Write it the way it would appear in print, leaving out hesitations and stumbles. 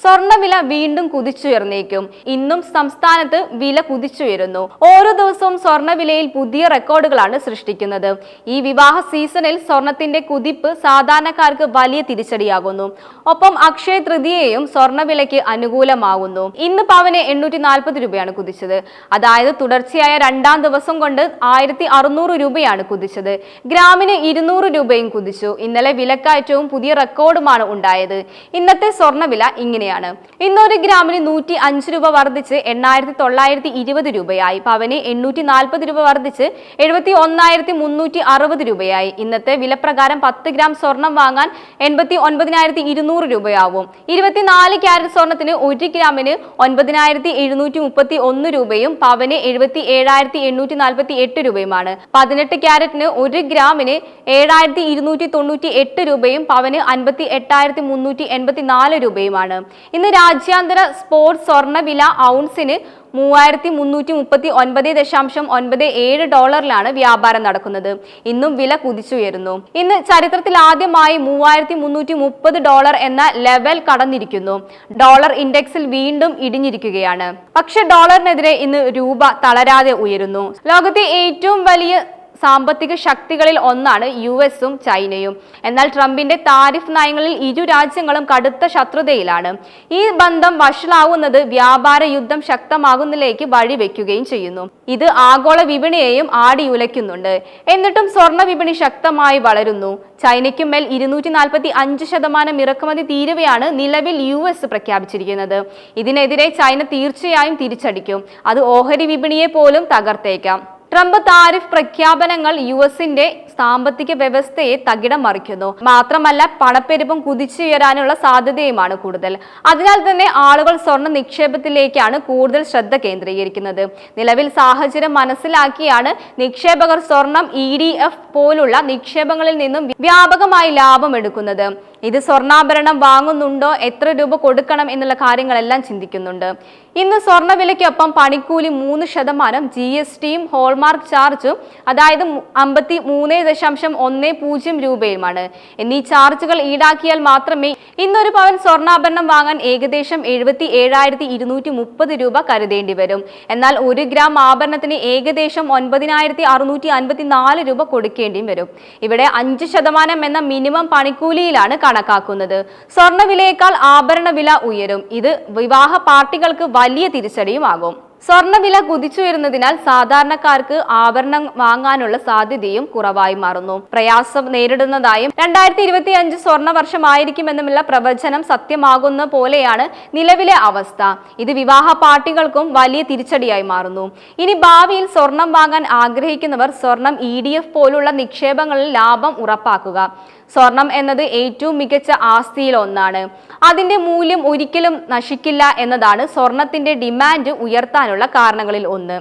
സ്വർണ്ണവില വീണ്ടും കുതിച്ചുയർന്നേക്കും. ഇന്നും സംസ്ഥാനത്ത് വില കുതിച്ചുയരുന്നു. ഓരോ ദിവസവും സ്വർണ്ണവിലയിൽ പുതിയ റെക്കോർഡുകളാണ് സൃഷ്ടിക്കുന്നത്. ഈ വിവാഹ സീസണിൽ സ്വർണത്തിന്റെ കുതിപ്പ് സാധാരണക്കാർക്ക് വലിയ തിരിച്ചടിയാകുന്നു. ഒപ്പം അക്ഷയ തൃതീയയും സ്വർണ്ണവിലയ്ക്ക് അനുകൂലമാകുന്നു. ഇന്ന് പവന് 840 രൂപയാണ് കുതിച്ചത്. അതായത് തുടർച്ചയായ രണ്ടാം ദിവസം കൊണ്ട് 1600 രൂപയാണ് കുതിച്ചത്. ഗ്രാമിന് 200 രൂപയും കുതിച്ചു. ഇന്നലെ വിലക്കയറ്റവും പുതിയ റെക്കോർഡുമാണ് ഉണ്ടായത്. ഇന്നത്തെ സ്വർണ്ണവില ഇങ്ങനെയാണ്. ഇന്ന് 1 ഗ്രാമിന് 105 രൂപ വർദ്ധിച്ച് 8920 രൂപയായി. പവന് 840 രൂപ വർദ്ധിച്ച് 71360 രൂപയായി. ഇന്നത്തെ വിലപ്രകാരം 10 ഗ്രാം സ്വർണം വാങ്ങാൻ 89,200 രൂപയാവും. 24 ക്യാരറ്റ് സ്വർണത്തിന് 1 ഗ്രാമിന് 9,731 രൂപയും പവന് 77,848 രൂപയുമാണ്. 18 ക്യാരറ്റിന് 1 ഗ്രാമിന് 7,298 രൂപയും പവന് 58,384 രൂപയുമാണ്. ഇന്ന് രാജ്യാന്തര സ്പോർട്സ് സ്വർണ്ണവില ഔൺസിന് 3339.97 വ്യാപാരം നടക്കുന്നത്. ഇന്നും വില കുതിച്ചുയരുന്നു. ഇന്ന് ചരിത്രത്തിൽ ആദ്യമായി $3330 എന്ന ലെവൽ കടന്നിരിക്കുന്നു. ഡോളർ ഇൻഡെക്സിൽ വീണ്ടും ഇടിഞ്ഞിരിക്കുകയാണ്. പക്ഷെ ഡോളറിനെതിരെ ഇന്ന് രൂപ തളരാതെ ഉയരുന്നു. ലോകത്തെ ഏറ്റവും വലിയ സാമ്പത്തിക ശക്തികളിൽ ഒന്നാണ് US-ഉം ചൈനയും. എന്നാൽ ട്രംപിന്റെ താരിഫ് നയങ്ങളിൽ ഇരു രാജ്യങ്ങളും കടുത്ത ശത്രുതയിലാണ്. ഈ ബന്ധം വഷളാവുന്നത് വ്യാപാര യുദ്ധം ശക്തമാകുന്നതിലേക്ക് വഴിവെക്കുകയും ചെയ്യുന്നു. ഇത് ആഗോള വിപണിയെയും ആടിയുലയ്ക്കുന്നുണ്ട്. എന്നിട്ടും സ്വർണ്ണ വിപണി ശക്തമായി വളരുന്നു. ചൈനയ്ക്ക് മേൽ 245% ഇറക്കുമതി തീരുവയാണ് നിലവിൽ US പ്രഖ്യാപിച്ചിരിക്കുന്നത്. ഇതിനെതിരെ ചൈന തീർച്ചയായും തിരിച്ചടിക്കും. അത് ഓഹരി വിപണിയെ പോലും തകർത്തേക്കാം. ട്രംപ് താരിഫ് പ്രഖ്യാപനങ്ങൾ US-ന്റെ സാമ്പത്തിക വ്യവസ്ഥയെ തകിടം മറിക്കുന്നു. മാത്രമല്ല പണപ്പെരുപ്പം കുതിച്ചുയരാനുള്ള സാധ്യതയുമാണ് കൂടുതൽ. അതിനാൽ തന്നെ ആളുകൾ സ്വർണ്ണ നിക്ഷേപത്തിലേക്കാണ് കൂടുതൽ ശ്രദ്ധ കേന്ദ്രീകരിക്കുന്നത്. നിലവിൽ സാഹചര്യം മനസ്സിലാക്കിയാണ് നിക്ഷേപകർ സ്വർണം ETF പോലുള്ള നിക്ഷേപങ്ങളിൽ നിന്നും വ്യാപകമായി ലാഭം എടുക്കുന്നത്. ഇത് സ്വർണ്ണാഭരണം വാങ്ങുന്നുണ്ടോ, എത്ര രൂപ കൊടുക്കണം എന്നുള്ള കാര്യങ്ങളെല്ലാം ചിന്തിക്കുന്നുണ്ട്. ഇന്ന് സ്വർണ്ണവിലയ്ക്കൊപ്പം പണിക്കൂലി 3%, GSTയും ഹോൾമാർക്ക് ചാർജും അതായത് 53.10 രൂപയുമാണ്. എന്നീ ചാർജുകൾ ഈടാക്കിയാൽ മാത്രമേ ഇന്നൊരു പവൻ സ്വർണ്ണാഭരണം വാങ്ങാൻ ഏകദേശം 77,230 രൂപ കരുതേണ്ടി വരും. എന്നാൽ 1 ഗ്രാം ആഭരണത്തിന് ഏകദേശം 9,654 രൂപ കൊടുക്കേണ്ടിയും വരും. ഇവിടെ 5% എന്ന മിനിമം പണിക്കൂലിയിലാണ് കണക്കാക്കുന്നത്. സ്വർണ്ണവിലയേക്കാൾ ആഭരണ വില ഉയരും. ഇത് വിവാഹ പാർട്ടികൾക്ക് വലിയ തിരിച്ചടിയുമാകും. സ്വർണ്ണവില കുതിച്ചുയരുന്നതിനാൽ സാധാരണക്കാർക്ക് ആഭരണം വാങ്ങാനുള്ള സാധ്യതയും കുറവായി മാറുന്നു. പ്രയാസം നേരിടുന്നതായും 2025 സ്വർണ്ണ വർഷമായിരിക്കുമെന്നുമുള്ള പ്രവചനം സത്യമാകുന്ന പോലെയാണ് നിലവിലെ അവസ്ഥ. ഇത് വിവാഹ പാർട്ടികൾക്കും വലിയ തിരിച്ചടിയായി മാറുന്നു. ഇനി ഭാവിയിൽ സ്വർണം വാങ്ങാൻ ആഗ്രഹിക്കുന്നവർ സ്വർണം ETF പോലുള്ള നിക്ഷേപങ്ങളിൽ ലാഭം ഉറപ്പാക്കുക. സ്വർണം എന്നത് ഏറ്റവും മികച്ച ആസ്തിയിൽ ഒന്നാണ്. അതിന്റെ മൂല്യം ഒരിക്കലും നശിക്കില്ല എന്നതാണ് സ്വർണത്തിന്റെ ഡിമാൻഡ് ഉയർത്താനുള്ള കാരണങ്ങളിൽ ഒന്ന്.